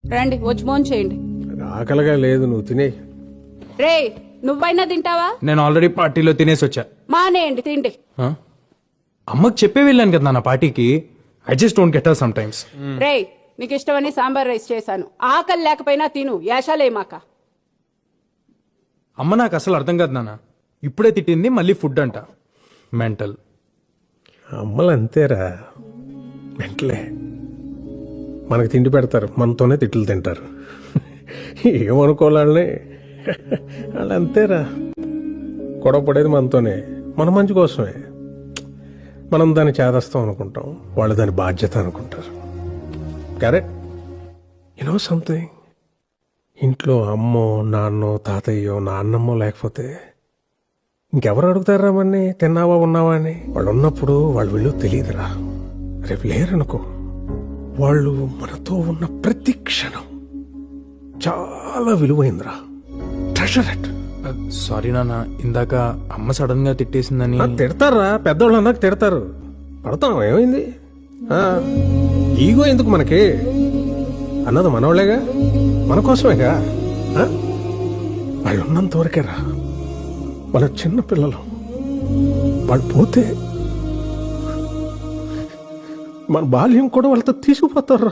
రండి వచ్చి ఫోన్ చేయండి. ఆకలిగా లేదు, నువ్వు తినే. రే నువ్వైనా తింటావా? నేను ఆల్రెడీ పార్టీలో తినేసి వచ్చా. మానేయండి తిండి. ఆ? అమ్మకి చెప్పే వెళ్ళాను కదా నా పార్టీకి. I just don't get her sometimes. రే నీకు ఇష్టమని సాంబార్ రైస్ చేశాను, ఆకలి లేకపోయినా తిను, యాషాలేమాక. అమ్మ నాకు అసలు అర్థం కాదు నాన్న. ఇప్పుడే తిట్టింది, మళ్ళీ ఫుడ్ అంట. మెంటల్. అమ్మలు అంతేరా, వెంటలే మనకు తిండి పెడతారు, మనతోనే తిట్లు తింటారు. ఏమనుకోవాలని వాళ్ళు అంతేరా. గొడవ పడేది మనతోనే, మన మంచి కోసమే. మనం దాన్ని చేదస్తాం అనుకుంటాం, వాళ్ళు దాని బాధ్యత అనుకుంటారు. కరెక్ట్. యూనో సంథింగ్, ఇంట్లో అమ్మో నాన్నో తాతయ్యో నాన్నమ్మో లేకపోతే ఇంకెవరు అడుగుతారా మన్ని తిన్నావా ఉన్నావా అని? వాళ్ళు ఉన్నప్పుడు వాళ్ళు వీళ్ళు తెలియదురా. రేపు లేరనుకో, వాళ్ళు మనతో ఉన్న ప్రతి క్షణం చాలా విలువైందిరా. Treasure it. సారీ నాన్న, ఇందాక అమ్మ సడన్ గా తిట్టేసిందని. తిడతారా, పెద్దోళ్ళు అన్నాక తిడతారు, పడతాం. ఏమైంది? ఈగో ఎందుకు మనకి? అన్నది మనోళ్ళేగా, మన కోసమేగా. వాళ్ళు ఉన్నంత వరకేరా. వాళ్ళ చిన్న పిల్లలు, వాళ్ళు పోతే మన బాల్యం కూడా వాళ్ళతో తీసుకుపోతారా.